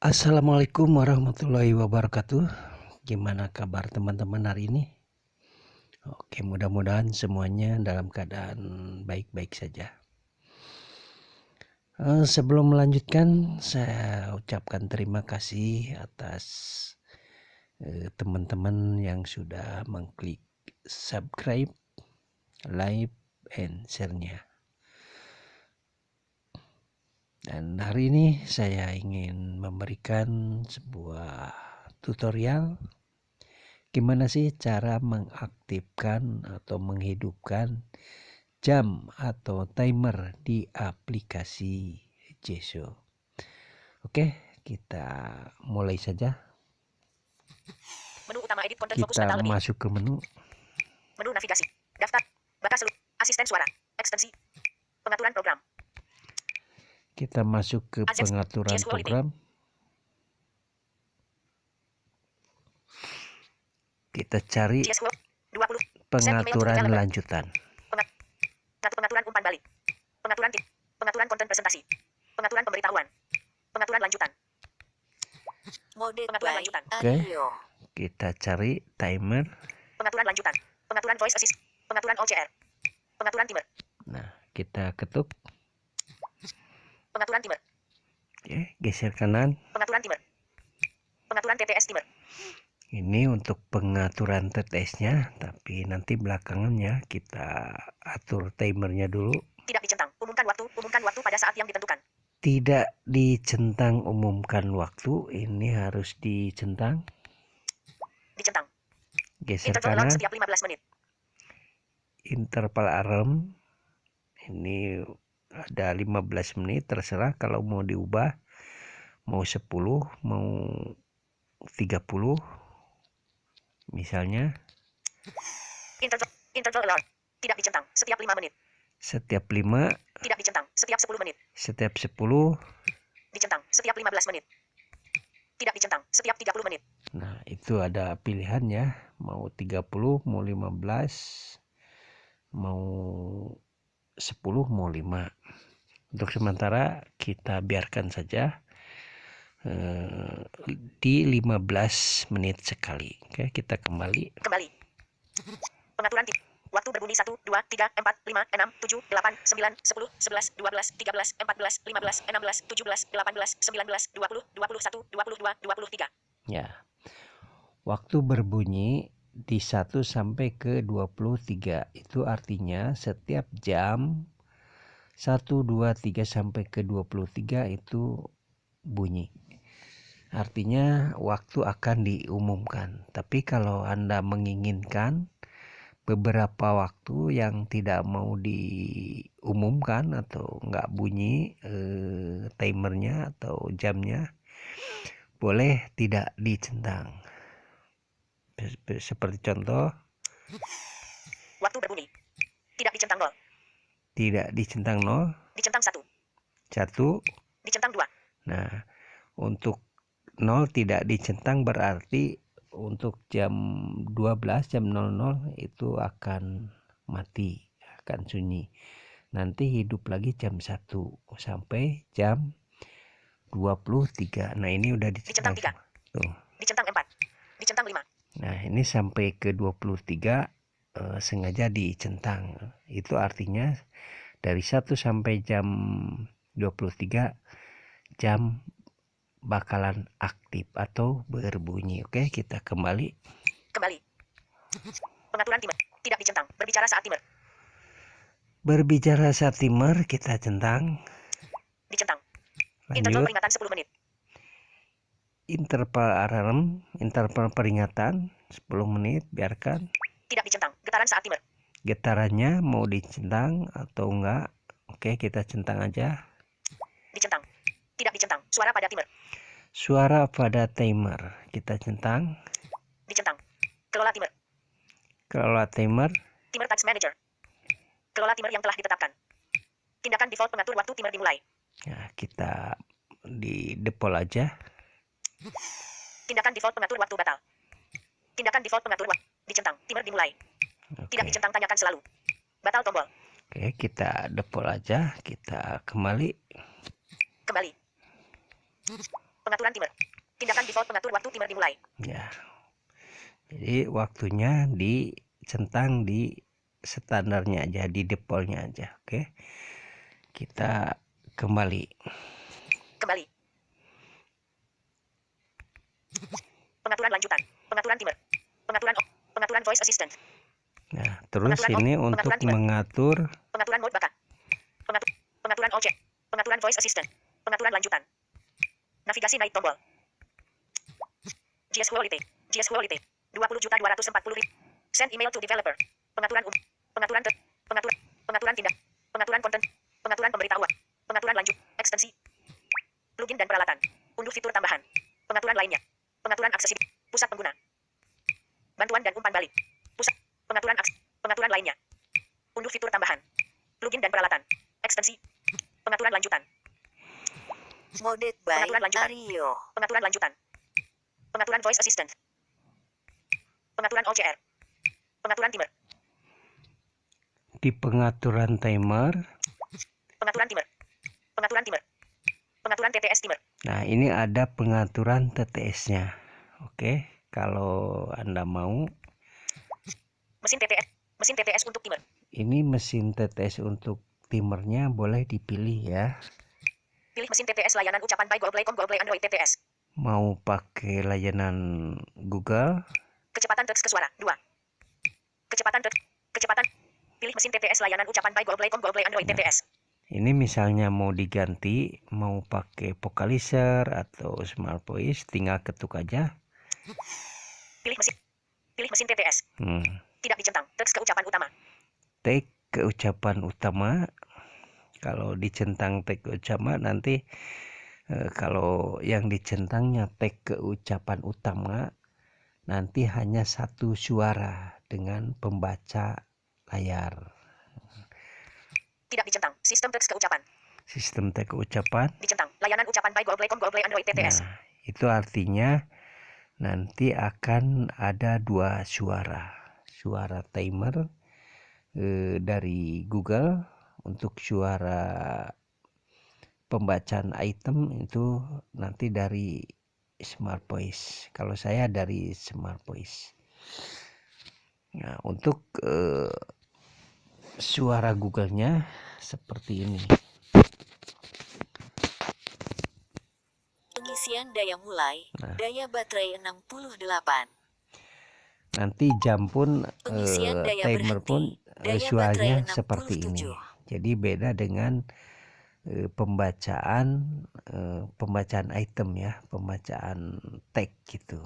Assalamualaikum warahmatullahi wabarakatuh. Gimana kabar teman-teman hari ini? Oke, mudah-mudahan semuanya dalam keadaan baik-baik saja. Sebelum melanjutkan, saya ucapkan terima kasih atas teman-teman yang sudah mengklik subscribe, like, and share-nya. Dan hari ini saya ingin memberikan sebuah tutorial gimana sih cara mengaktifkan atau menghidupkan jam atau timer di aplikasi Jesho. Oke, kita mulai saja. Menu utama edit konten fokus Kita data lebih. masuk ke menu. Menu navigasi. Daftar. Batas seluruh. Asisten suara. Ekstensi. Pengaturan program. Kita masuk ke pengaturan program. Kita cari pengaturan lanjutan. Pengaturan umpan balik. Pengaturan konten presentasi. Pengaturan pemberitahuan. Pengaturan lanjutan. Mode pengaturan lanjutan. Oke. Kita cari timer. Pengaturan lanjutan. Pengaturan voice assist. Pengaturan OCR. Pengaturan timer. Nah, kita ketuk. Pengaturan timer. Oke, geser kanan. Pengaturan timer. Pengaturan TTS timer. Ini untuk pengaturan TTS-nya, tapi nanti belakangannya kita atur timernya dulu. Tidak dicentang. Umumkan waktu pada saat yang ditentukan. Tidak dicentang umumkan waktu, ini harus dicentang. Dicentang. Geser Interval kanan. setiap 15 menit. Interval alarm ini ada 15 menit, terserah kalau mau diubah, mau 10, mau 30 misalnya. Interval alarm tidak dicentang setiap 5 menit. Setiap 5. Tidak dicentang setiap 10 menit. Setiap 10. Dicentang setiap 15 menit. Tidak dicentang setiap 30 menit. Nah, itu ada pilihan ya, mau 30, mau 15, mau 10, mau 5. Untuk sementara kita biarkan saja di 15 menit sekali. Oke, kita kembali. Pengaturan waktu berbunyi 1, 2, 3, 4, 5, 6, 7, 8, 9, 10, 11, 12, 13, 14, 15, 16, 17, 18, 19, 20, 21, 22, 23. Ya. Waktu berbunyi di 1 sampai ke 23. Itu artinya setiap jam 1, 2, 3 sampai ke 23 itu bunyi. Artinya waktu akan diumumkan. Tapi kalau Anda menginginkan beberapa waktu yang tidak mau diumumkan atau nggak bunyi timernya atau jamnya, boleh tidak dicentang. Seperti contoh. Waktu berbunyi. Tidak dicentang 0. Tidak dicentang 0. Dicentang 1. 1. Dicentang 2. Nah, untuk 0 tidak dicentang berarti untuk jam 12, jam 00 itu akan mati, akan sunyi. Nanti hidup lagi jam 1 sampai jam 23. Nah, ini udah dicentang. Dicentang 3. Tuh. Dicentang 4. Dicentang 5. Nah, ini sampai ke 23 sengaja dicentang. Itu artinya dari 1 sampai jam 23 jam bakalan aktif atau berbunyi. Oke, kita kembali. Pengaturan timer. Tidak dicentang. Berbicara saat timer. Berbicara saat timer kita centang. Dicentang. Lanjut. Interval peringatan 10 menit. Interval alarm, interval peringatan 10 menit, biarkan. Tidak dicentang. Getaran saat timer. Getarannya mau dicentang atau enggak? Oke, kita centang aja. Dicentang. Tidak dicentang. Suara pada timer. Suara pada timer kita centang. Dicentang. Kelola timer. Kelola timer. Timer Task Manager. Kelola timer yang telah ditetapkan. Tindakan default pengatur waktu timer dimulai. Ya, kita di default aja. Tindakan default pengatur waktu batal. Tindakan default pengatur waktu. Dicentang. Timer dimulai. Oke. Tidak dicentang, tanyakan selalu. Batal tombol. Oke, kita default aja. Kita kembali. Pengaturan timer. Tindakan default pengatur waktu timer dimulai. Ya. Jadi waktunya dicentang di standarnya aja, di defaultnya aja. Oke. Kita kembali. Kembali. Pengaturan lanjutan. Pengaturan timer. Pengaturan voice assistant. Nah, terus Pengaturan ini pengaturan untuk timer. mengatur Pengaturan mode baka. Pengaturan objek. Pengaturan voice assistant. Pengaturan lanjutan. Navigasi naik tombol. GS quality. GS quality. 20.240.000. Send email to developer. Pengaturan pengaturan tindak. Pengaturan konten. Pengaturan pemberitahuan. Pengaturan lanjut. Ekstensi. Plugin dan peralatan. Unduh fitur tambahan. Pengaturan lainnya. Pengaturan aksesibilitas. Pusat pengguna. Bantuan dan umpan balik. Pusat. Pengaturan lainnya. Unduh fitur tambahan. Plugin dan peralatan. Ekstensi. Pengaturan lanjutan. Modded by Pengaturan lanjutan. Ario. Pengaturan lanjutan. Pengaturan voice assistant. Pengaturan OCR. Pengaturan timer. di pengaturan timer. Pengaturan timer. Pengaturan timer. Pengaturan TTS timer. Nah, ini ada pengaturan TTS-nya. Oke, kalau Anda mau, Mesin TTS. Mesin TTS untuk timer. ini mesin TTS untuk timernya boleh dipilih ya. Pilih mesin TTS layanan ucapan by Google Play Android TTS. Mau pakai layanan Google, Kecepatan teks ke suara 2. Kecepatan. Pilih mesin TTS layanan ucapan by Google Play Android TTS. ini misalnya mau diganti, mau pakai vocalizer atau smart voice, tinggal ketuk aja. Pilih mesin TTS. Tidak dicentang. Teks ke ucapan utama. Tag ke ucapan utama. Kalau dicentang tag ke ucapan nanti kalau yang dicentangnya tag ke ucapan utama nanti hanya satu suara dengan pembaca layar. Tidak dicentang. Sistem teks ke ucapan. Sistem tag ke ucapan. Dicentang. Layanan ucapan by Google Play Android TTS. Nah, itu artinya nanti akan ada dua suara. Suara timer dari Google untuk suara pembacaan item itu nanti dari smart voice. Kalau saya dari smart voice. Nah, untuk suara Google-nya seperti ini. Pengisian daya mulai. Nah. Daya baterai 68. Nanti jam pun Pengisian daya timer pun berhenti. Daya suaranya baterai seperti ini. 67. Jadi beda dengan pembacaan item ya, pembacaan tag gitu.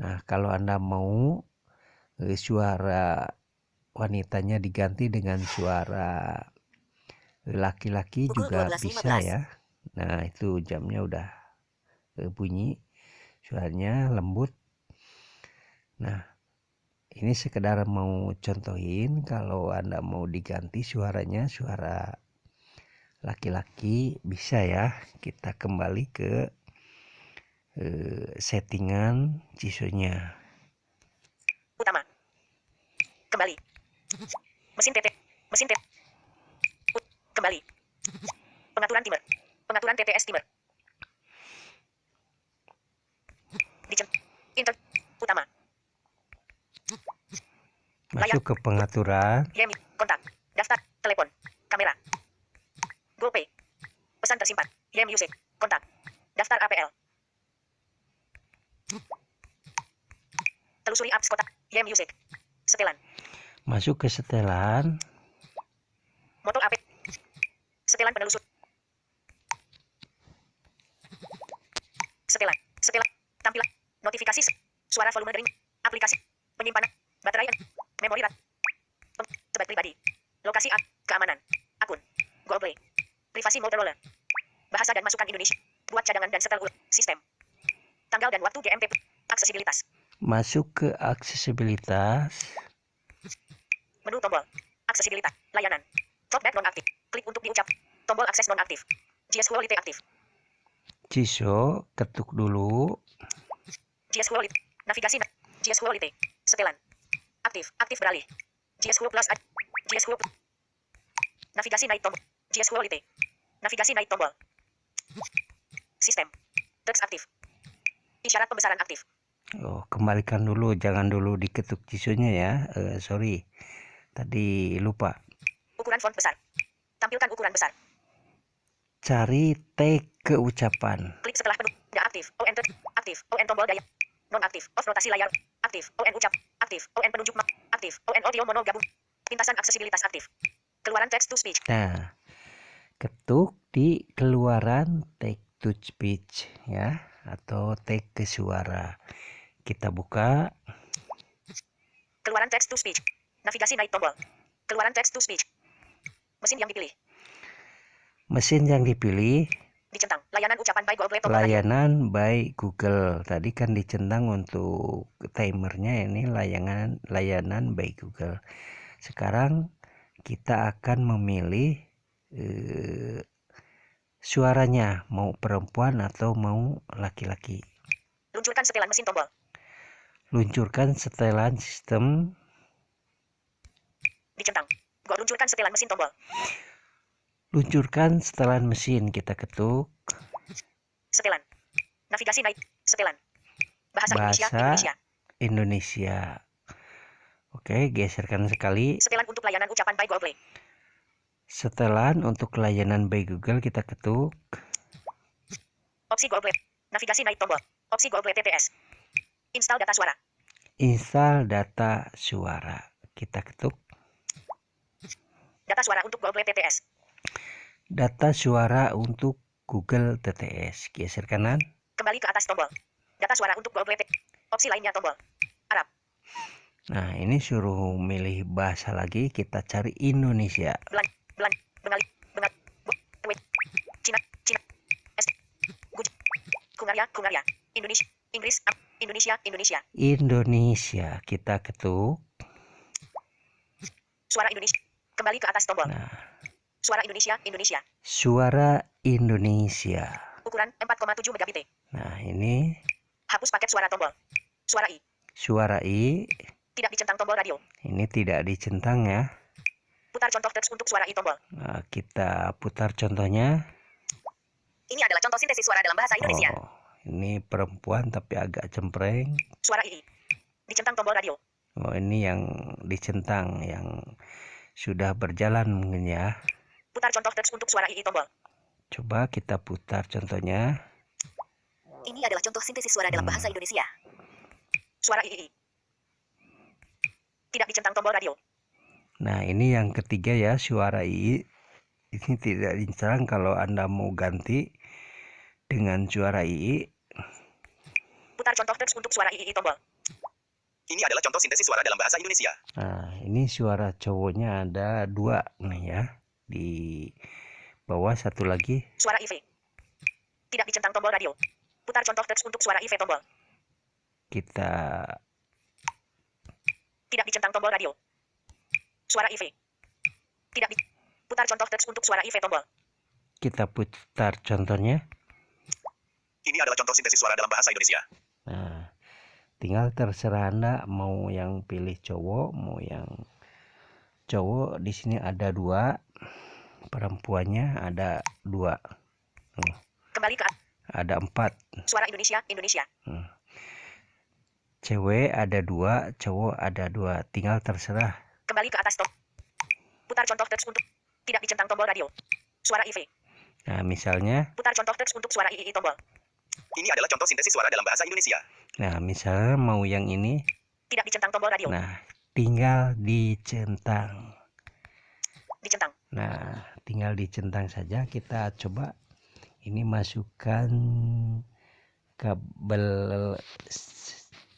Nah, kalau Anda mau suara wanitanya diganti dengan suara laki-laki Pukul juga 12.15. bisa ya. Nah, itu jamnya udah bunyi, suaranya lembut. Nah, ini sekedar mau contohin kalau Anda mau diganti suaranya suara laki-laki bisa ya. Kita kembali ke settingan CISO-nya. Utama. Kembali. Mesin kembali. Pengaturan timer. Pengaturan TTS timer. Utama. Masuk ke pengaturan. Kontak. Daftar. Telepon. Kamera. GoPay. Pesan tersimpan. Music. Kontak. Daftar APL. Telusuri apps kotak. Music. Setelan. Masuk ke setelan. Moto AP. Setelan penelusur. Setelan. Tampilan. Notifikasi. Suara volume dering. Aplikasi. Penyimpanan. Baterai. Memori RAM. Sebat pribadi. Lokasi keamanan. Akun. Google Play. Privasi Motorola. Bahasa dan masukan Indonesia. Buat cadangan dan setel ulang. Sistem. Tanggal dan waktu GMT. Aksesibilitas. Masuk ke aksesibilitas. Menu tombol. Aksesibilitas. Layanan. Talkback nonaktif. Klik untuk diucap. Tombol akses nonaktif. GS Quality aktif. CISO ketuk dulu. GS Quality. Navigasi. GS Quality. Setelan. Aktif. Aktif beralih. GS Quality Plus. GS Quality. Navigasi naik tombol. GS Quality. Navigasi naik tombol. Sistem. Teks aktif. Isyarat pembesaran aktif. Oh, kembalikan dulu, jangan dulu diketuk cisunya ya. Sorry, tadi lupa. Ukuran font besar. Tampilkan ukuran besar. Cari tag keucapan. Klik setelah menu. Ya aktif. ON aktif. ON tombol daya. Non aktif. Off rotasi layar. Aktif. ON ucap. Aktif. ON penunjuk aktif. ON audio mono gabung. Pintasan aksesibilitas aktif. Keluaran text to speech. Nah, ketuk di keluaran tag to speech ya, atau tag ke suara. Kita buka. Keluaran text to speech. Navigasi naik tombol. Keluaran text to speech. Mesin yang dipilih. Mesin yang dipilih. Dicentang. Layanan ucapan by Google tombol radio. Layanan by Google. Tadi kan dicentang untuk timernya, ini layanan by Google. Sekarang kita akan memilih suaranya, mau perempuan atau mau laki-laki. Luncurkan setelan mesin tombol. Luncurkan setelan sistem. Dicentang. Luncurkan setelan mesin tombol. Luncurkan setelan mesin, kita ketuk. Setelan. Navigasi naik. Setelan. Bahasa Indonesia. Indonesia. Oke, geserkan sekali. Setelan untuk layanan ucapan by Google. Setelan untuk layanan by Google, kita ketuk. Opsi Google. Navigasi naik tombol. Opsi Google TTS. Install data suara. Install data suara. Kita ketuk. Data suara untuk Google TTS. Data suara untuk Google TTS. Geser kanan. Kembali ke atas tombol. Data suara untuk Google TTS. Opsi lainnya tombol. Arab. Nah, ini suruh milih bahasa lagi. Kita cari Indonesia. Bengali, Cina, Kungaria, Indonesia. Indonesia, kita ketuk. Suara Indonesia. Kembali ke atas tombol. Nah, Suara Indonesia. suara Indonesia. Ukuran 4,7 megabit. Nah, ini Hapus paket suara tombol. Suara I. suara I. Tidak dicentang tombol radio. Ini tidak dicentang ya. Putar contoh teks untuk suara I tombol. Nah, kita putar contohnya. Ini adalah contoh sintesis suara dalam bahasa Indonesia. Oh, ini perempuan tapi agak cempreng. Suara I. Dicentang tombol radio. Oh, ini yang dicentang, yang sudah berjalan mungkin ya. Putar contoh teks untuk suara I tombol. Coba kita putar contohnya. Ini adalah contoh sintesis suara dalam bahasa Indonesia. Suara I. Tidak dicentang tombol radio. Nah, ini yang ketiga ya, suara I. Ini tidak dicentang. Kalau Anda mau ganti dengan suara I. Putar contoh teks untuk suara I tombol. Ini adalah contoh sintesis suara dalam bahasa Indonesia. Nah, ini suara cowoknya ada 2 nih ya. Di bawah satu lagi. Suara IV. Tidak dicentang tombol radio. Putar contoh teks untuk suara IV tombol. Kita Tidak dicentang tombol radio. Suara IV. Tidak di... Putar contoh teks untuk suara IV tombol. kita putar contohnya. Ini adalah contoh sintesis suara dalam bahasa Indonesia. Nah, tinggal terserah Anda mau yang pilih cowok, mau yang cowok. Di sini ada 2, perempuannya ada 2. Kembali ke Ada 4. suara Indonesia. Cewek ada 2, cowok ada 2. Tinggal terserah. Kembali ke atas tombol. Putar contoh teks untuk tidak dicentang tombol radio. Suara IV. Nah, misalnya. Putar contoh teks untuk suara II tombol. Ini adalah contoh sintesis suara dalam bahasa Indonesia. Nah, misalnya mau yang ini. Tidak dicentang tombol radio. Nah, tinggal dicentang. Dicentang. Nah, tinggal dicentang saja. Kita coba. Ini masukkan kabel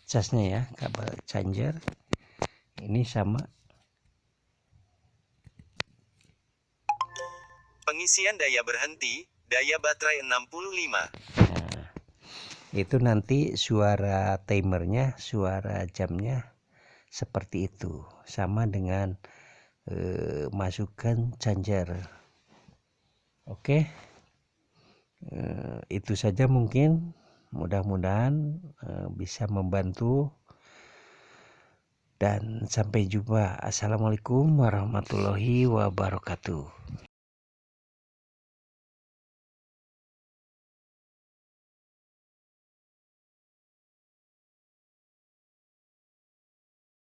casnya ya, kabel charger. Ini sama. Pengisian daya berhenti, daya baterai 65. Nah, itu nanti suara timernya, suara jamnya seperti itu. Sama dengan masukkan charger. Oke. Itu saja mungkin. Mudah-mudahan bisa membantu. Dan sampai jumpa. Assalamualaikum warahmatullahi wabarakatuh.